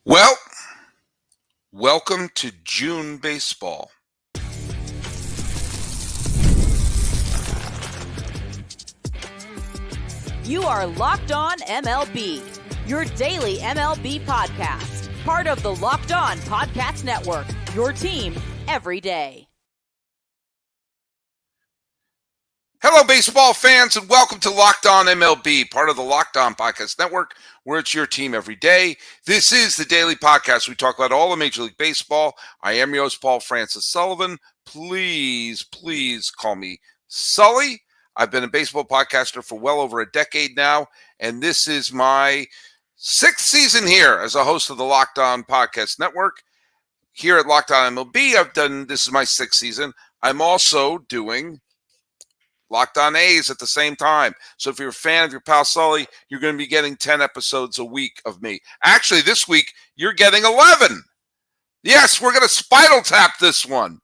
Well, welcome to June baseball. You are Locked On MLB, your daily MLB podcast, part of the Locked On Podcast Network, your team every day. Hello, baseball fans, and welcome to Locked On MLB, part of the Locked On Podcast Network, where it's your team every day. This is the daily podcast. We talk about all of Major League Baseball. I am your host, Paul Francis Sullivan. Please call me Sully. I've been a baseball podcaster for well over a decade now, and this is my sixth season here as a host of the Locked On Podcast Network. Here at Locked On MLB, this is my sixth season. I'm also doing Locked On A's at the same time. So if you're a fan of your pal Sully, you're going to be getting 10 episodes a week of me. Actually, this week, you're getting 11. Yes, we're going to Spinal Tap this one.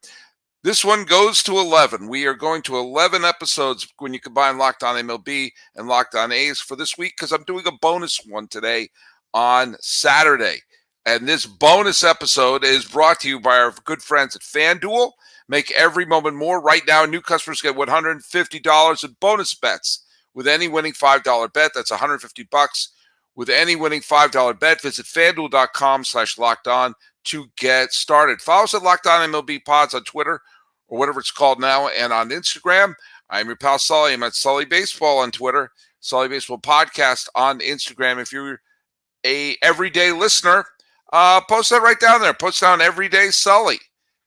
This one goes to 11. We are going to 11 episodes when you combine Locked On MLB and Locked On A's for this week, because I'm doing a bonus one today on Saturday. And this bonus episode is brought to you by our good friends at FanDuel. Make every moment more. Right now, new customers get $150 in bonus bets with any winning $5 bet. That's $150 with any winning $5 bet. Visit FanDuel.com/lockedon to get started. Follow us at Locked On MLB Pods on Twitter or whatever it's called now, and on Instagram. I'm your pal Sully. I'm at Sully Baseball on Twitter, Sully Baseball Podcast on Instagram. If you're a everyday listener, post that right down there. Post down Everyday Sully.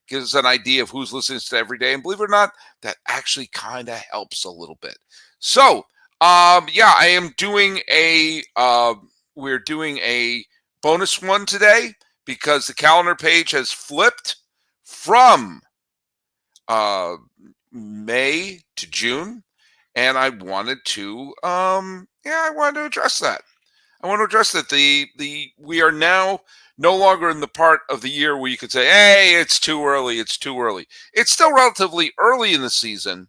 Gives us an idea of who's listening to every day. And believe it or not, that actually kind of helps a little bit. So, I am doing we're doing a bonus one today because the calendar page has flipped from May to June. And I wanted to, address that. I want to address that we are now no longer in the part of the year where you could say, hey, it's too early. It's still relatively early in the season,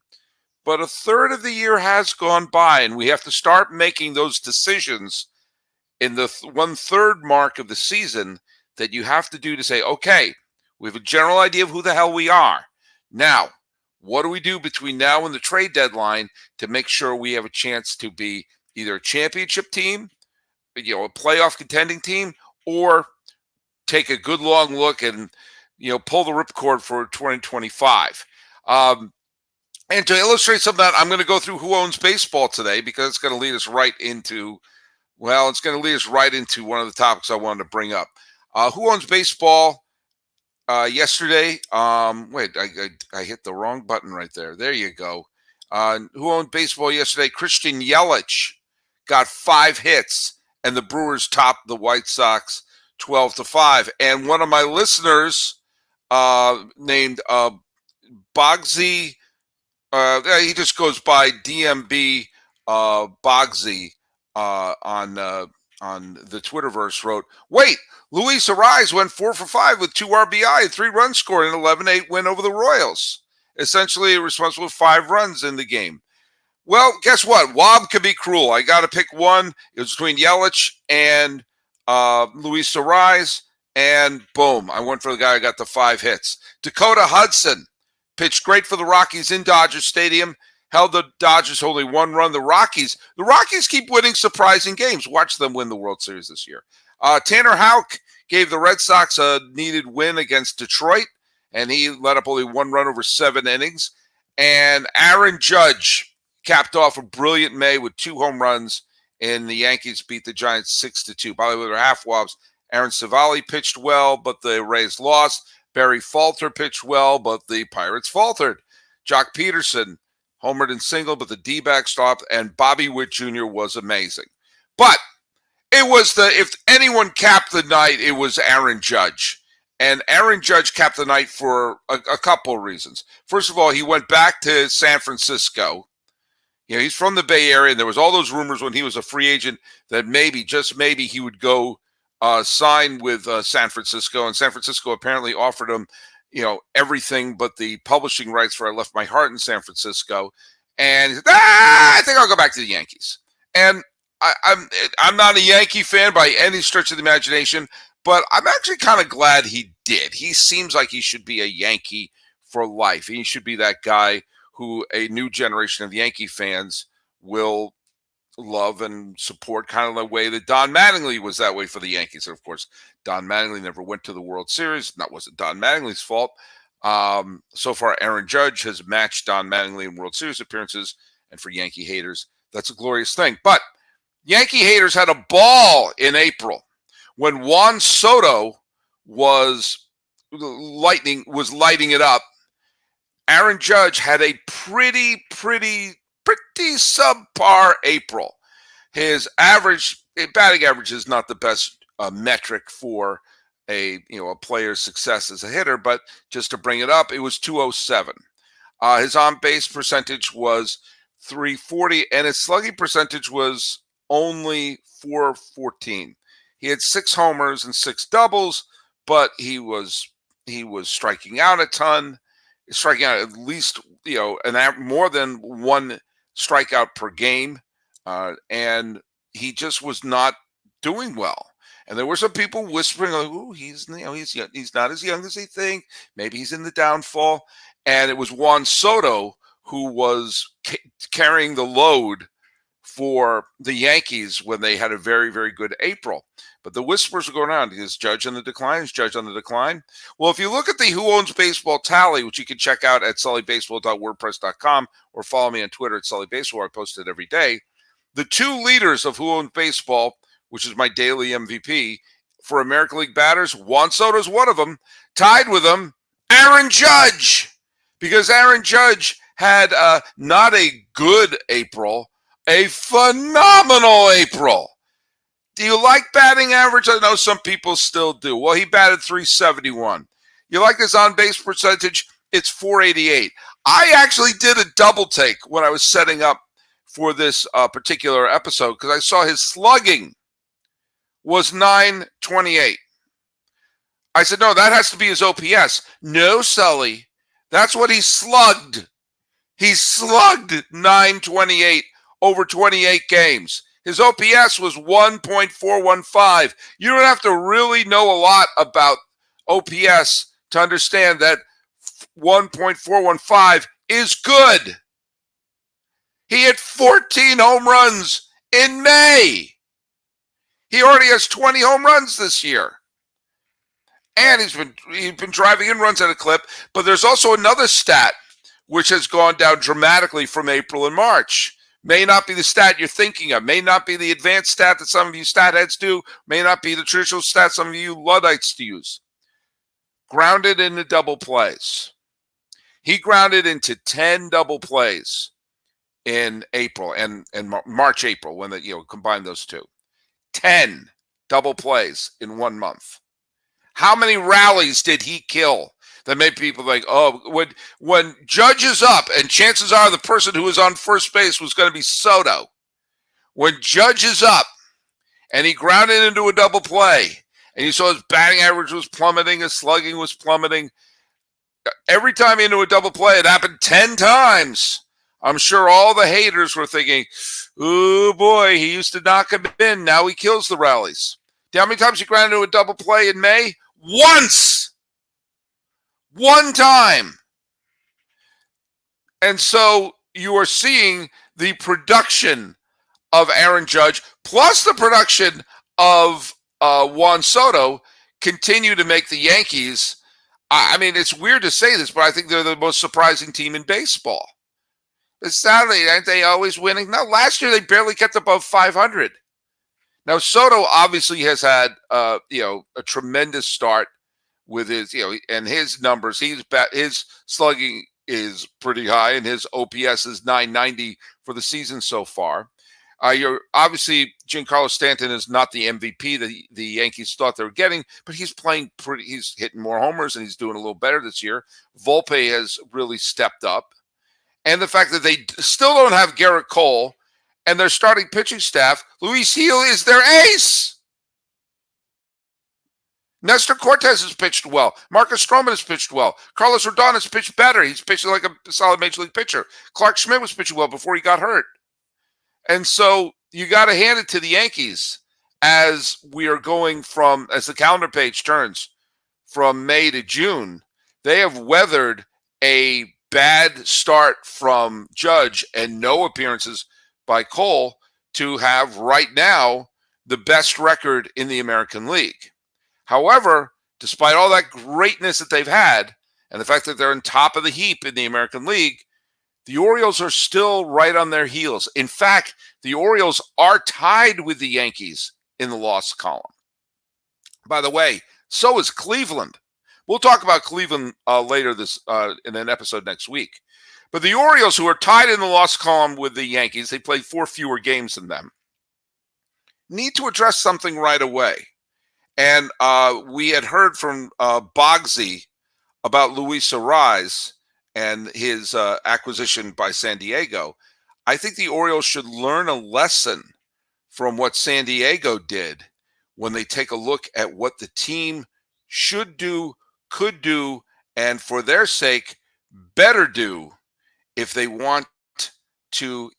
but a third of the year has gone by, and we have to start making those decisions in the 1/3 mark of the season that you have to do to say, okay, we have a general idea of who the hell we are. Now, what do we do between now and the trade deadline to make sure we have a chance to be either a championship team, a playoff contending team, or take a good long look and, pull the ripcord for 2025. And to illustrate some of that, I'm going to go through who owns baseball today, because it's going to lead us right into, one of the topics I wanted to bring up. Who owns baseball yesterday? I hit the wrong button right there. There you go. Who owned baseball yesterday? Christian Yelich got 5 hits, and the Brewers topped the White Sox 12-5. And one of my listeners named Bogsy, he just goes by DMB Bogsy on the Twitterverse, wrote, wait, Luis Ariz went 4 for 5 with 2 RBI and 3 runs scored in an 11-8 win over the Royals. Essentially responsible for 5 runs in the game. Well, guess what? Wob could be cruel. I got to pick one. It was between Yelich and Luis Ariz, and boom, I went for the guy who got the 5 hits. Dakota Hudson pitched great for the Rockies in Dodger Stadium, held the Dodgers only 1 run. The Rockies keep winning surprising games. Watch them win the World Series this year. Tanner Houck gave the Red Sox a needed win against Detroit, and he let up only 1 run over 7 innings. And Aaron Judge capped off a brilliant May with 2 home runs, and the Yankees beat the Giants 6-2. By the way, they're half wobs. Aaron Savali pitched well, but the Rays lost. Barry Falter pitched well, but the Pirates faltered. Jock Peterson homered and singled, but the D-backs stopped, and Bobby Witt Jr. was amazing. But it was if anyone capped the night, it was Aaron Judge. And Aaron Judge capped the night for a couple of reasons. First of all, he went back to San Francisco. He's from the Bay Area, and there was all those rumors when he was a free agent that maybe, just maybe, he would go sign with San Francisco. And San Francisco apparently offered him, everything but the publishing rights for I Left My Heart in San Francisco. And he said, I think I'll go back to the Yankees. And I'm not a Yankee fan by any stretch of the imagination, but I'm actually kind of glad he did. He seems like he should be a Yankee for life. He should be that guy who a new generation of Yankee fans will love and support, kind of the way that Don Mattingly was that way for the Yankees. And of course, Don Mattingly never went to the World Series. That wasn't Don Mattingly's fault. So far, Aaron Judge has matched Don Mattingly in World Series appearances. And for Yankee haters, that's a glorious thing. But Yankee haters had a ball in April when Juan Soto was lighting it up. Aaron Judge had a pretty subpar April. His batting average is not the best metric for a player's success as a hitter, but just to bring it up, it was 207. His on-base percentage was 340, and his slugging percentage was only 414. He had 6 homers and 6 doubles, but he was striking out a ton, striking out at least more than one strikeout per game, and he just was not doing well. And there were some people whispering, like, "Ooh, he's not as young as they think. Maybe he's in the downfall." And it was Juan Soto who was carrying the load for the Yankees when they had a very, very good April. But the whispers were going on. Is Judge on the decline? Is Judge on the decline? Well, if you look at the Who Owns Baseball tally, which you can check out at sullybaseball.wordpress.com or follow me on Twitter at sullybaseball, I post it every day. The 2 leaders of Who Owns Baseball, which is my daily MVP, for American League batters, Juan Soto is one of them. Tied with him, Aaron Judge. Because Aaron Judge had not a good April, a phenomenal April. Do you like batting average? I know some people still do. Well, he batted .371. You like his on-base percentage? It's .488. I actually did a double take when I was setting up for this particular episode because I saw his slugging was .928. I said, no, that has to be his OPS. No, Sully. That's what he slugged. He slugged .928 over 28 games. His OPS was 1.415. You don't have to really know a lot about OPS to understand that 1.415 is good. He hit 14 home runs in May. He already has 20 home runs this year. And he's been driving in runs at a clip. But there's also another stat which has gone down dramatically from April and March. May not be the stat you're thinking of. May not be the advanced stat that some of you stat heads do. May not be the traditional stat some of you Luddites use. Grounded into double plays. He grounded into 10 double plays in April and March, April, when combine those two. 10 double plays in 1 month. How many rallies did he kill that made people think, oh, when Judge is up, and chances are the person who was on first base was going to be Soto. When Judge is up and he grounded into a double play and you saw his batting average was plummeting, his slugging was plummeting, every time into a double play, it happened 10 times. I'm sure all the haters were thinking, oh boy, he used to knock him in. Now he kills the rallies. Do you know how many times he grounded into a double play in May? Once. One time. And so you are seeing the production of Aaron Judge plus the production of Juan Soto continue to make the Yankees. I mean, it's weird to say this, but I think they're the most surprising team in baseball. But sadly, aren't they always winning? No, last year they barely kept above 500. Now, Soto obviously has had, a tremendous start with his, and his numbers. His slugging is pretty high, and his OPS is 990 for the season so far. You're obviously Giancarlo Stanton is not the MVP that the Yankees thought they were getting, but he's playing pretty. He's hitting more homers, and he's doing a little better this year. Volpe has really stepped up, and the fact that they still don't have Garrett Cole. And their starting pitching staff, Luis Gil is their ace. Nestor Cortez has pitched well. Marcus Stroman has pitched well. Carlos Rodon has pitched better. He's pitching like a solid major league pitcher. Clark Schmidt was pitching well before he got hurt. And so you got to hand it to the Yankees. as we are going from, as the calendar page turns from May to June, they have weathered a bad start from Judge and no appearances by Cole to have right now the best record in the American League. However, despite all that greatness that they've had and the fact that they're on top of the heap in the American League, the Orioles are still right on their heels. In fact, the Orioles are tied with the Yankees in the loss column. By the way, so is Cleveland. We'll talk about Cleveland later this in an episode next week. But the Orioles, who are tied in the loss column with the Yankees, they played 4 fewer games than them, need to address something right away. And we had heard from Bogsy about Luis Arraez and his acquisition by San Diego. I think the Orioles should learn a lesson from what San Diego did when they take a look at what the team should do, could do, and for their sake, better do if they want to,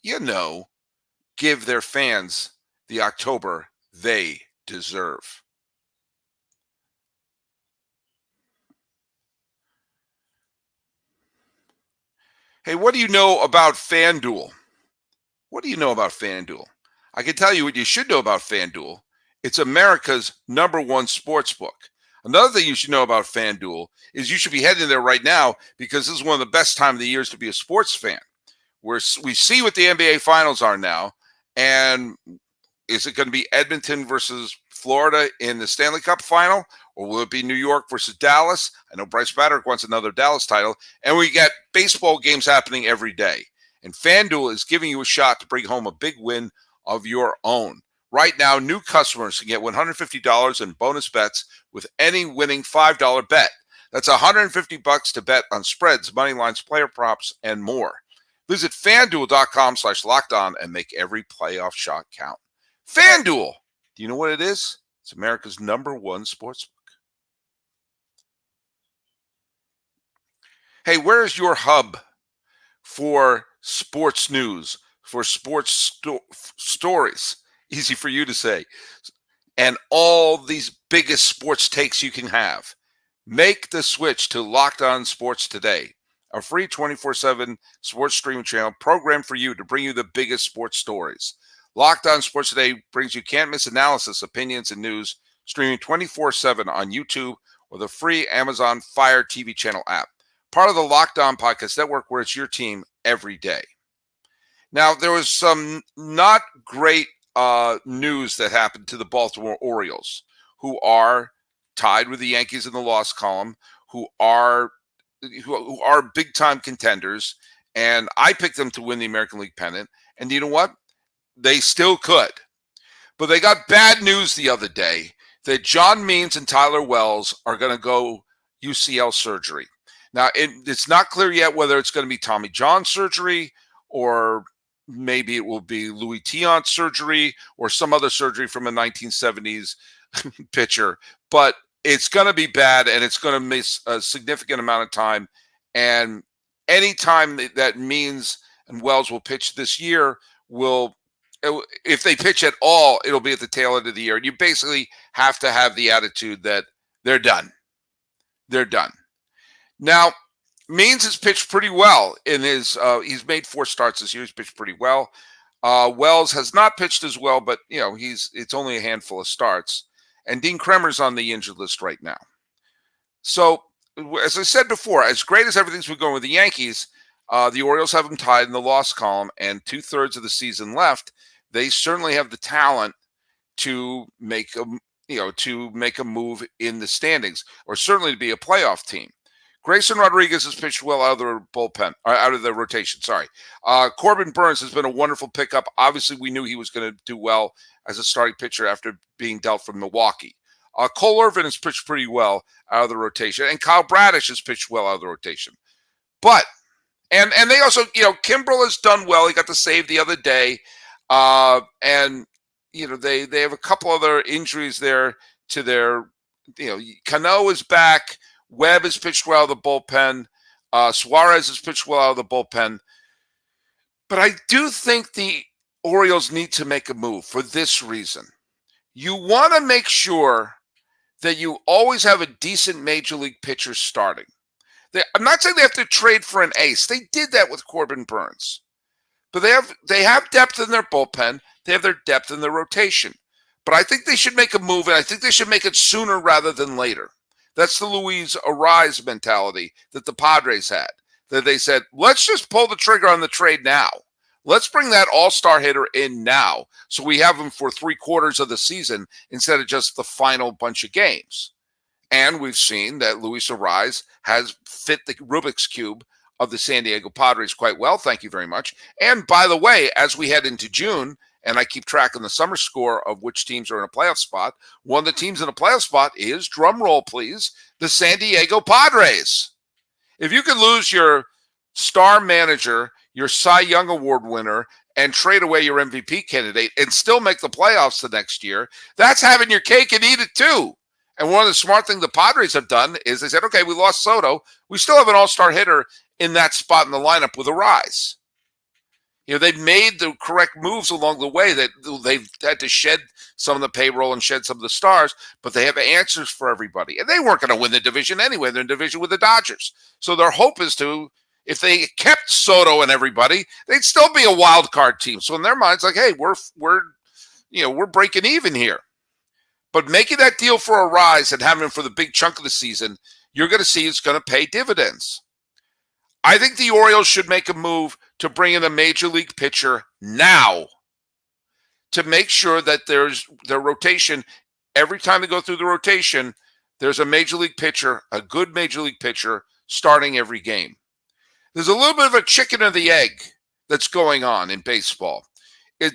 give their fans the October they deserve. Hey, what do you know about FanDuel? What do you know about FanDuel? I can tell you what you should know about FanDuel. It's America's #1 sports book. Another thing you should know about FanDuel is you should be heading there right now because this is one of the best time of the years to be a sports fan. We see what the NBA Finals are now, and is it going to be Edmonton versus Florida in the Stanley Cup final, or will it be New York versus Dallas? I know Bryce Patrick wants another Dallas title, and we got baseball games happening every day. And FanDuel is giving you a shot to bring home a big win of your own. Right now, new customers can get $150 in bonus bets with any winning $5 bet. That's $150 to bet on spreads, money lines, player props, and more. Visit FanDuel.com/lockedon and make every playoff shot count. FanDuel, do you know what it is? It's America's #1 sportsbook. Hey, where is your hub for sports news, for sports stories? Easy for you to say. And all these biggest sports takes you can have. Make the switch to Locked On Sports today, a free 24/7 sports streaming channel programmed for you to bring you the biggest sports stories. Locked On Sports Today brings you can't-miss analysis, opinions, and news, streaming 24/7 on YouTube or the free Amazon Fire TV channel app. Part of the Locked On Podcast Network, where it's your team every day. Now, there was some not great news that happened to the Baltimore Orioles, who are tied with the Yankees in the loss column, who are big-time contenders, and I picked them to win the American League pennant. And you know what? They still could. But they got bad news the other day that John Means and Tyler Wells are going to go UCL surgery. Now, it's not clear yet whether it's going to be Tommy John surgery or maybe it will be Louis Tiant surgery or some other surgery from a 1970s pitcher. But it's going to be bad, and it's going to miss a significant amount of time. And any time that Means and Wells will pitch this year if they pitch at all, it'll be at the tail end of the year. And you basically have to have the attitude that they're done. They're done. Now, Means has pitched pretty well in his he's made 4 starts this year. He's pitched pretty well. Wells has not pitched as well, but it's only a handful of starts. And Dean Kremer's on the injured list right now. So, as I said before, as great as everything's been going with the Yankees, the Orioles have them tied in the loss column, and 2/3 of the season left. They certainly have the talent to make a move in the standings, or certainly to be a playoff team. Grayson Rodriguez has pitched well out of the bullpen, or out of the rotation. Sorry. Corbin Burns has been a wonderful pickup. Obviously, we knew he was going to do well as a starting pitcher after being dealt from Milwaukee. Cole Irvin has pitched pretty well out of the rotation, and Kyle Bradish has pitched well out of the rotation. But and they also, Kimbrel has done well. He got the save the other day, and they have a couple other injuries there to their. Cano is back. Webb has pitched well out of the bullpen. Suarez has pitched well out of the bullpen. But I do think the Orioles need to make a move for this reason. you want to make sure that you always have a decent major league pitcher starting. I'm not saying they have to trade for an ace. They did that with Corbin Burns. But they have depth in their bullpen. They have their depth in their rotation. But I think they should make a move, and I think they should make it sooner rather than later. That's the Luis Ariz mentality that the Padres had. That they said, let's just pull the trigger on the trade now. Let's bring that all-star hitter in now so we have him for 3/4 of the season instead of just the final bunch of games. And we've seen that Luis Ariz has fit the Rubik's Cube of the San Diego Padres quite well. Thank you very much. And by the way, as we head into June, and I keep track of the summer score of which teams are in a playoff spot, one of the teams in a playoff spot is, drum roll please, the San Diego Padres. If you could lose your star manager, your Cy Young Award winner, and trade away your MVP candidate and still make the playoffs the next year, that's having your cake and eat it too. And one of the smart things the Padres have done is they said, okay, we lost Soto. We still have an all-star hitter in that spot in the lineup with Ariz. You know, they've made the correct moves along the way. That they've had to shed some of the payroll and shed some of the stars, but they have answers for everybody. And they weren't going to win the division anyway. They're in division with the Dodgers. So their hope is to, if they kept Soto and everybody, they'd still be a wild card team. So in their minds, like, hey, we're breaking even here. But making that deal for Ariz and having him for the big chunk of the season, you're going to see it's going to pay dividends. I think the Orioles should make a move to bring in a major league pitcher now to make sure that there's their rotation. Every time they go through the rotation, there's a major league pitcher, a good major league pitcher, starting every game. There's a little bit of a chicken or the egg that's going on in baseball.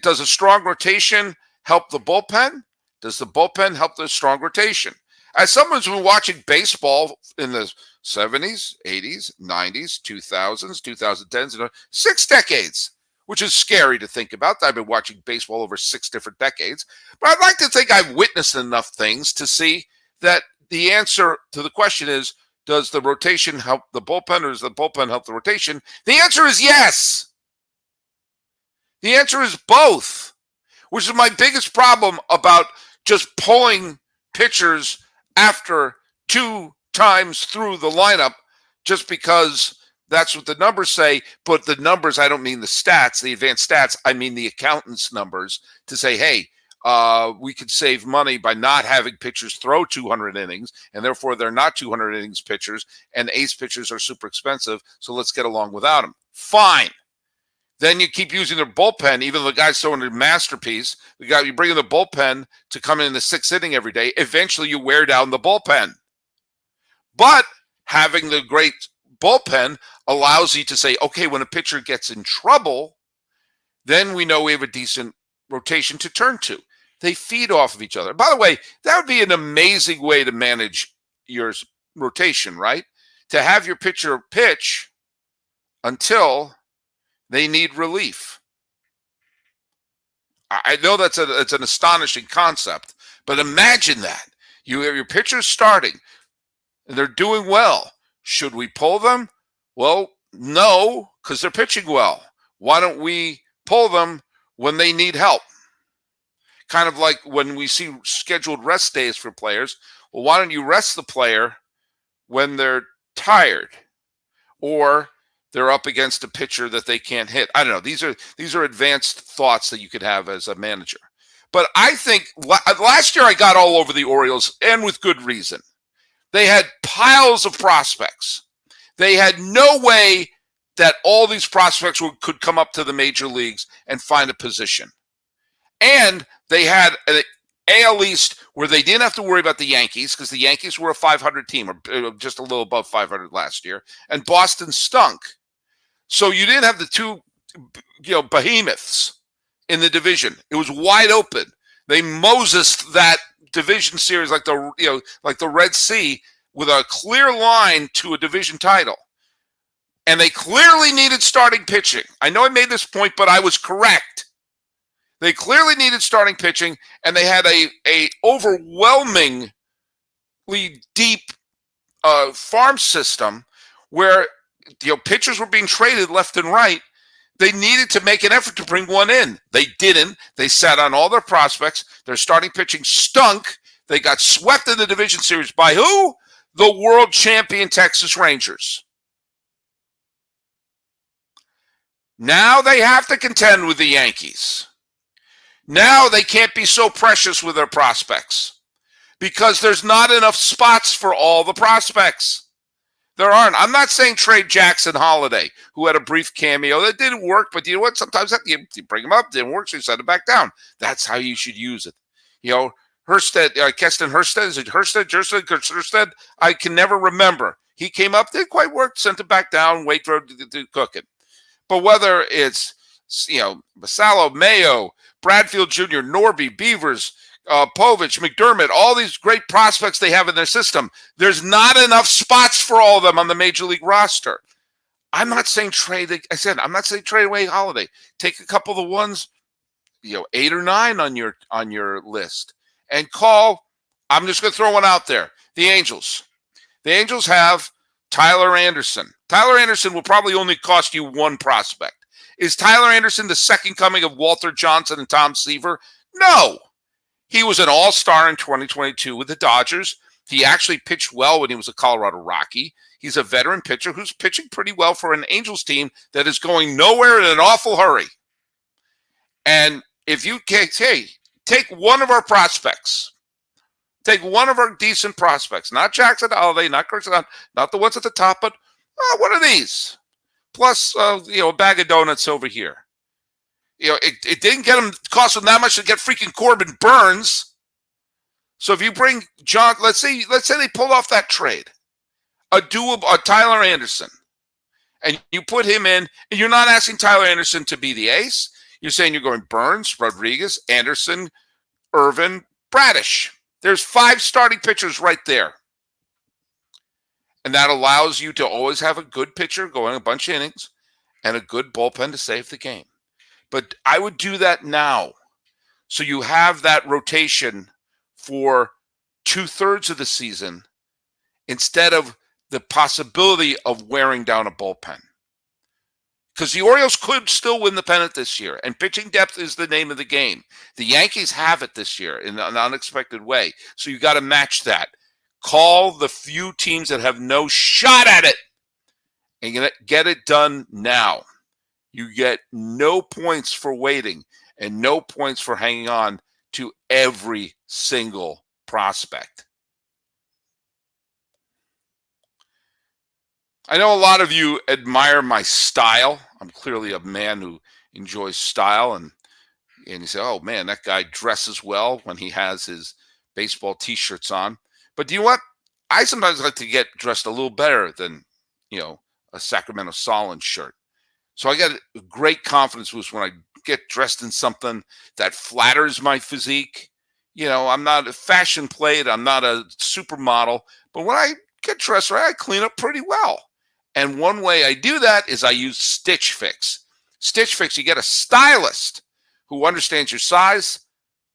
Does a strong rotation help the bullpen? Does the bullpen help the strong rotation? As someone who's been watching baseball in the 70s, 80s, 90s, 2000s, 2010s, 6 decades, which is scary to think about. I've been watching baseball over 6 different decades. But I'd like to think I've witnessed enough things to see that the answer to the question is, does the rotation help the bullpen or does the bullpen help the rotation? The answer is yes. The answer is both, which is my biggest problem about just pulling pitchers after 2 times through the lineup just because that's what the numbers say. But the numbers, I don't mean the stats, the advanced stats. I mean the accountants' numbers to say, hey, we could save money by not having pitchers throw 200 innings, and therefore they're not 200 innings pitchers, and ace pitchers are super expensive, so let's get along without them. Fine. Then you keep using their bullpen, even though the guy's throwing a masterpiece. You bring in the bullpen to come in the 6th inning every day. Eventually, you wear down the bullpen. But having the great bullpen allows you to say, okay, when a pitcher gets in trouble, then we know we have a decent rotation to turn to. They feed off of each other. By the way, that would be an amazing way to manage your rotation, right? To have your pitcher pitch until they need relief. I know it's an astonishing concept, but imagine that. You have your pitchers starting, and they're doing well. Should we pull them? Well, no, because they're pitching well. Why don't we pull them when they need help? Kind of like when we see scheduled rest days for players. Well, why don't you rest the player when they're tired? Or they're up against a pitcher that they can't hit. I don't know. These are advanced thoughts that you could have as a manager. But I think last year I got all over the Orioles, and with good reason. They had piles of prospects. They had no way that all these prospects could come up to the major leagues and find a position. And they had an AL East where they didn't have to worry about the Yankees because the Yankees were a 500 team, or just a little above 500 last year, and Boston stunk. So you didn't have the two, behemoths in the division. It was wide open. They Mosesed that division series like the Red Sea with a clear line to a division title. And they clearly needed starting pitching. I know I made this point, but I was correct. They clearly needed starting pitching, and they had a overwhelmingly deep farm system where pitchers were being traded left and right They needed to make an effort to bring one in. They didn't. They sat on all their prospects. Their starting pitching stunk. They got swept in the division series by who? The world champion Texas Rangers. Now they have to contend with the Yankees. Now they can't be so precious with their prospects because there's not enough spots for all the prospects. There aren't. I'm not saying trade Jackson Holiday, who had a brief cameo that didn't work, but you know what? Sometimes you bring him up, didn't work, so you send him back down. That's how you should use it. You know, Keston Hersted, is it Hersted? I can never remember. He came up, didn't quite work, sent him back down, wait for it to cook it. But whether it's, Masalo, Mayo, Bradfield Jr., Norby, Beavers, Povich, McDermott, all these great prospects they have in their system, there's not enough spots for all of them on the major league roster. I'm not saying trade. I'm not saying trade away Holiday. Take a couple of the ones, 8 or 9 on your list, and call. I'm just going to throw one out there. The Angels. The Angels have Tyler Anderson. Tyler Anderson will probably only cost you one prospect. Is Tyler Anderson the second coming of Walter Johnson and Tom Seaver? No. He was an all-star in 2022 with the Dodgers. He actually pitched well when he was a Colorado Rocky. He's a veteran pitcher who's pitching pretty well for an Angels team that is going nowhere in an awful hurry. And if you take one of our prospects, take one of our decent prospects, not Jackson Holiday, not Chris, not the ones at the top, but one of these, plus a bag of donuts over here. It didn't cost them that much to get freaking Corbin Burns. So if you bring John, let's say they pull off that trade, a Tyler Anderson, and you put him in, and you're not asking Tyler Anderson to be the ace. You're saying you're going Burns, Rodriguez, Anderson, Irvin, Bradish. There's 5 starting pitchers right there. And that allows you to always have a good pitcher going a bunch of innings and a good bullpen to save the game. But I would do that now. So you have that rotation for 2/3 of the season instead of the possibility of wearing down a bullpen. Because the Orioles could still win the pennant this year, and pitching depth is the name of the game. The Yankees have it this year in an unexpected way. So you got to match that. Call the few teams that have no shot at it and get it done now. You get no points for waiting and no points for hanging on to every single prospect. I know a lot of you admire my style. I'm clearly a man who enjoys style, and you say, oh man, that guy dresses well when he has his baseball t-shirts on. But do you know what? I sometimes like to get dressed a little better than, a Sacramento Solon shirt. So I get a great confidence boost when I get dressed in something that flatters my physique. I'm not a fashion plate. I'm not a supermodel. But when I get dressed right, I clean up pretty well. And one way I do that is I use Stitch Fix. Stitch Fix, you get a stylist who understands your size,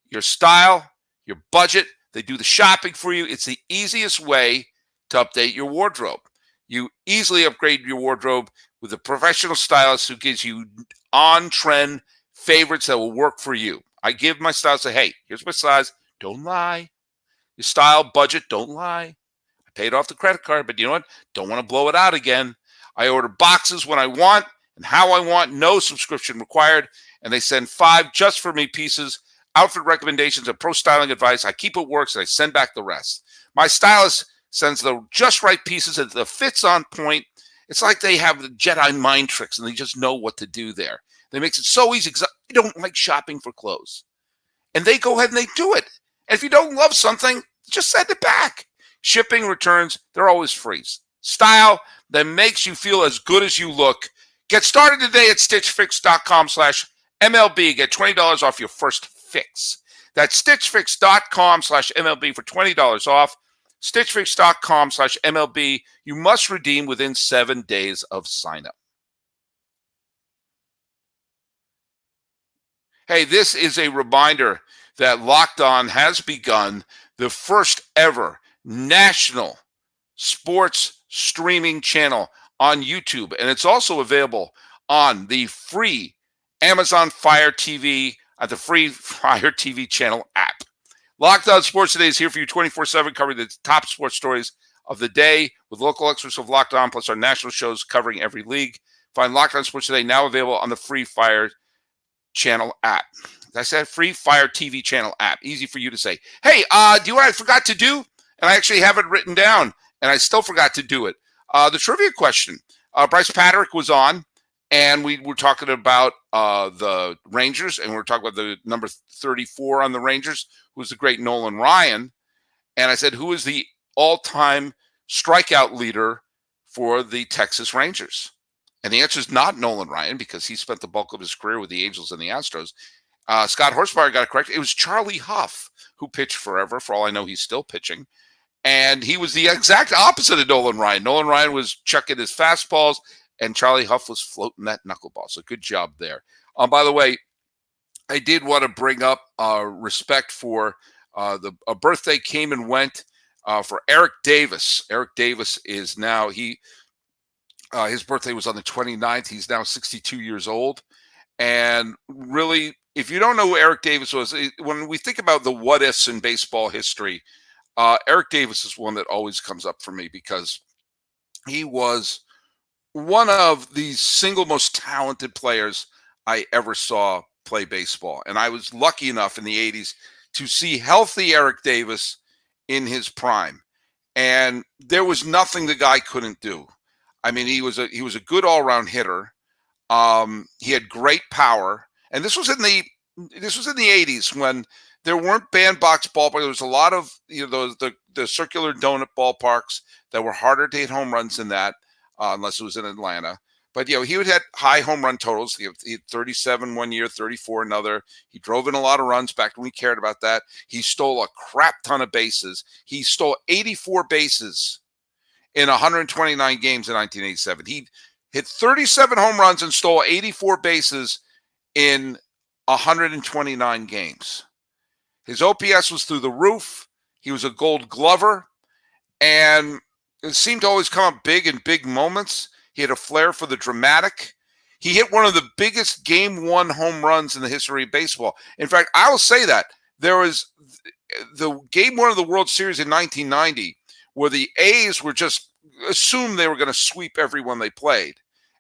your style, your budget. They do the shopping for you. It's the easiest way to update your wardrobe. You easily upgrade your wardrobe with a professional stylist who gives you on-trend favorites that will work for you. I give my stylist, hey, here's my size. Don't lie. Your style, budget, don't lie. I paid off the credit card, but you know what? Don't want to blow it out again. I order boxes when I want and how I want, no subscription required. And they send 5 just for me pieces, outfit recommendations, and pro styling advice. I keep what works and I send back the rest. My stylist sends the just right pieces and the fits on point. It's like they have the Jedi mind tricks and they just know what to do there. They make it so easy because I don't like shopping for clothes. And they go ahead and they do it. And if you don't love something, just send it back. Shipping, returns, they're always free. Style that makes you feel as good as you look. Get started today at stitchfix.com/MLB. Get $20 off your first fix. That's stitchfix.com/MLB for $20 off. stitchfix.com/MLB. You must redeem within 7 days of sign up. Hey, this is a reminder that Locked On has begun the first ever national sports streaming channel on YouTube. And it's also available on the free Amazon Fire TV, the free Fire TV channel app. Locked On Sports Today is here for you 24/7, covering the top sports stories of the day with local experts of Locked On, plus our national shows covering every league. Find Locked On Sports Today now available on the free Fire channel app. I said free Fire TV channel app. Easy for you to say. Hey, do you know what I forgot to do? And I actually have it written down, and I still forgot to do it. The trivia question. Bryce Patrick was on, and we were talking about the Rangers, and we were talking about the number 34 on the Rangers, who's the great Nolan Ryan. And I said, who is the all-time strikeout leader for the Texas Rangers? And the answer is not Nolan Ryan, because he spent the bulk of his career with the Angels and the Astros. Scott Horsmeyer got it correct. It was Charlie Huff, who pitched forever. For all I know, he's still pitching. And he was the exact opposite of Nolan Ryan. Nolan Ryan was chucking his fastballs, and Charlie Huff was floating that knuckleball. So good job there. By the way, I did want to bring up respect for a birthday came and went for Eric Davis. Eric Davis is now, his birthday was on the 29th. He's now 62 years old. And really, if you don't know who Eric Davis was, when we think about the what ifs in baseball history, Eric Davis is one that always comes up for me, because he was one of the single most talented players I ever saw play baseball. And I was lucky enough in the 80s to see healthy Eric Davis in his prime. And there was nothing the guy couldn't do. I mean, he was a good all-around hitter. He had great power. And this was in the 80s, when there weren't bandbox ballparks. There was a lot of the circular donut ballparks that were harder to hit home runs than that, unless it was in Atlanta. But he would have high home run totals. He had 37 one year, 34 another. He drove in a lot of runs back when we cared about that. He stole a crap ton of bases. He stole 84 bases in 129 games in 1987. He hit 37 home runs and stole 84 bases in 129 games. His OPS was through the roof. He was a Gold Glover, and it seemed to always come up big in big moments. He had a flair for the dramatic. He hit one of the biggest game one home runs in the history of baseball. In fact, I will say that there was the game one of the World Series in 1990, where the A's were just assumed they were going to sweep everyone they played.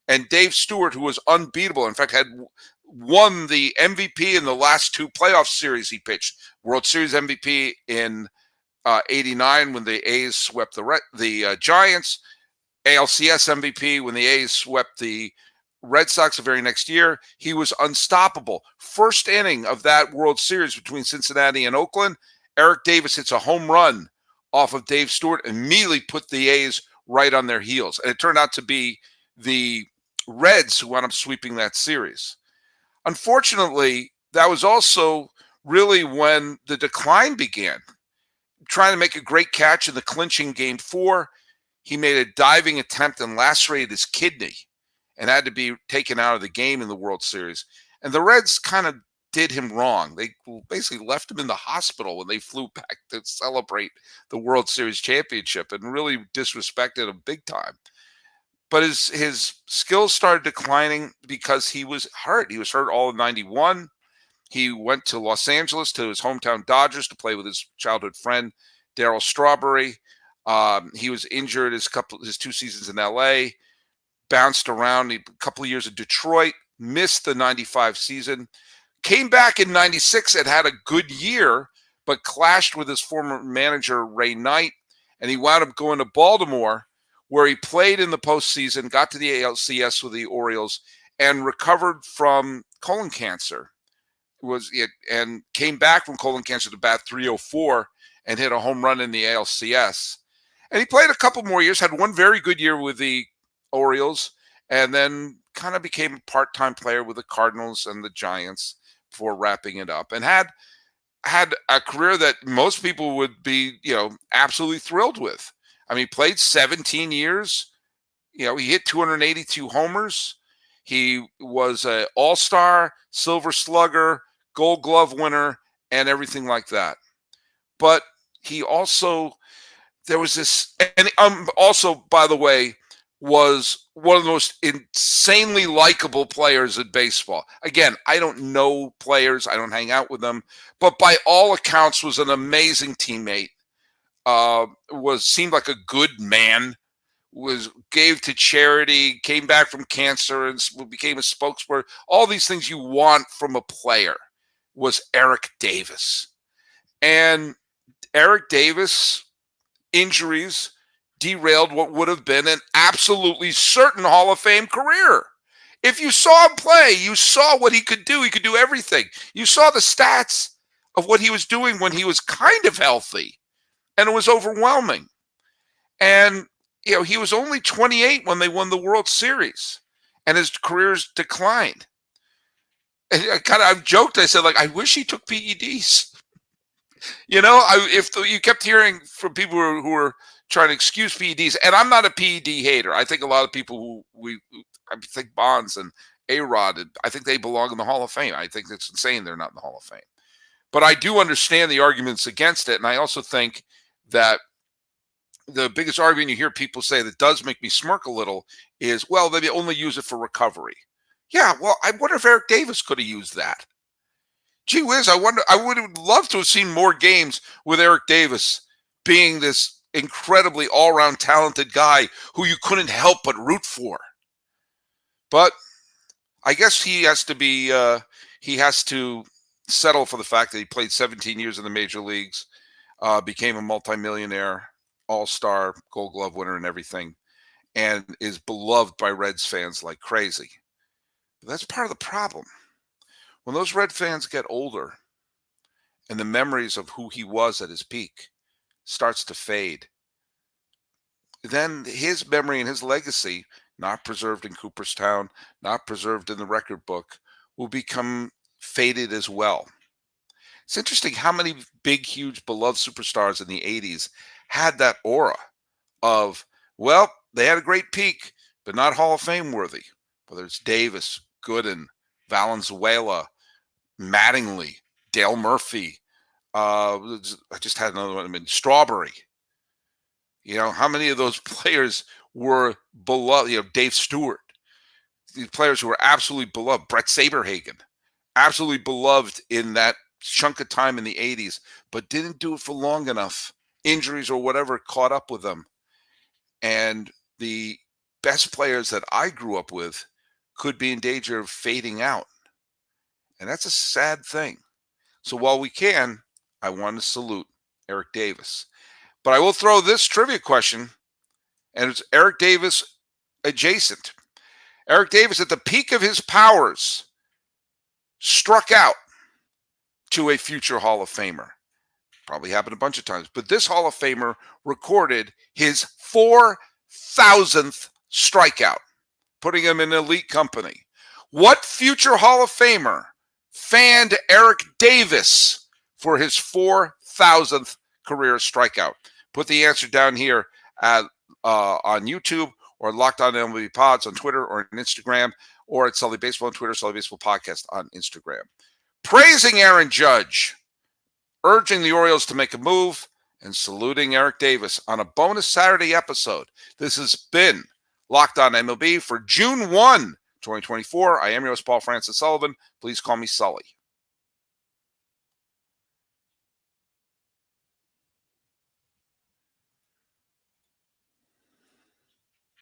And Dave Stewart, who was unbeatable, in fact, had won the MVP in the last two playoff series he pitched. World Series MVP in 89 when the A's swept the Giants. ALCS MVP when the A's swept the Red Sox the very next year. He was unstoppable. First inning of that World Series between Cincinnati and Oakland, Eric Davis hits a home run off of Dave Stewart, immediately put the A's right on their heels. And it turned out to be the Reds who wound up sweeping that series. Unfortunately, that was also really when the decline began. Trying to make a great catch in the clinching Game 4, he made a diving attempt and lacerated his kidney and had to be taken out of the game in the World Series. And the Reds kind of did him wrong. They basically left him in the hospital when they flew back to celebrate the World Series championship and really disrespected him big time. But his skills started declining because he was hurt. He was hurt all of 91. He went to Los Angeles, to his hometown Dodgers, to play with his childhood friend, Darryl Strawberry. He was injured his 2 seasons in L.A., bounced around a couple of years in Detroit, missed the 95 season, came back in 96 and had a good year, but clashed with his former manager, Ray Knight, and he wound up going to Baltimore, where he played in the postseason, got to the ALCS with the Orioles, and recovered from colon cancer. And came back from colon cancer to bat 304 and hit a home run in the ALCS. And he played a couple more years, had one very good year with the Orioles, and then kind of became a part-time player with the Cardinals and the Giants before wrapping it up. And had a career that most people would be, absolutely thrilled with. I mean, he played 17 years. He hit 282 homers. He was an all-star, silver slugger, Gold Glove winner, and everything like that. But he also, there was this, and also, by the way, was one of the most insanely likable players in baseball. Again, I don't know players, I don't hang out with them, but by all accounts was an amazing teammate. Seemed like a good man. Gave to charity, came back from cancer, and became a spokesperson. All these things you want from a player was Eric Davis. And Eric Davis, injuries derailed what would have been an absolutely certain Hall of Fame career. If you saw him play, you saw what he could do. He could do everything. You saw the stats of what he was doing when he was kind of healthy, and it was overwhelming. And, he was only 28 when they won the World Series, and his career's declined. And I've joked, I said, like, I wish he took PEDs. You kept hearing from people who were trying to excuse PEDs, and I'm not a PED hater. I think a lot of people I think Bonds and A-Rod, I think they belong in the Hall of Fame. I think it's insane they're not in the Hall of Fame. But I do understand the arguments against it, and I also think that the biggest argument you hear people say that does make me smirk a little is, well, they only use it for recovery. Yeah, well, I wonder if Eric Davis could have used that. Gee whiz, I would have loved to have seen more games with Eric Davis being this incredibly all-around talented guy who you couldn't help but root for. But I guess he has to settle for the fact that he played 17 years in the major leagues, became a multimillionaire, all-star, Gold Glove winner and everything, and is beloved by Reds fans like crazy. But that's part of the problem. When those Red fans get older and the memories of who he was at his peak starts to fade, then his memory and his legacy, not preserved in Cooperstown, not preserved in the record book, will become faded as well. It's interesting how many big, huge, beloved superstars in the 80s had that aura of, well, they had a great peak, but not Hall of Fame worthy. Whether it's Davis, Gooden, Valenzuela, Mattingly, Dale Murphy. I just had another one. Strawberry. How many of those players were beloved? Dave Stewart. These players who were absolutely beloved. Brett Saberhagen, absolutely beloved in that chunk of time in the 80s, but didn't do it for long enough. Injuries or whatever caught up with them. And the best players that I grew up with could be in danger of fading out. And that's a sad thing. So while we can, I want to salute Eric Davis. But I will throw this trivia question, and it's Eric Davis adjacent. Eric Davis, at the peak of his powers, struck out to a future Hall of Famer. Probably happened a bunch of times. But this Hall of Famer recorded his 4,000th strikeout, putting him in elite company. What future Hall of Famer fanned Eric Davis for his 4,000th career strikeout? Put the answer down here on YouTube, or Locked On MLB Pods on Twitter or on Instagram, or at Sully Baseball on Twitter, Sully Baseball Podcast on Instagram. Praising Aaron Judge, urging the Orioles to make a move, and saluting Eric Davis on a bonus Saturday episode. This has been Locked On MLB for June 1, 2024. I am your host, Paul Francis Sullivan. Please call me Sully.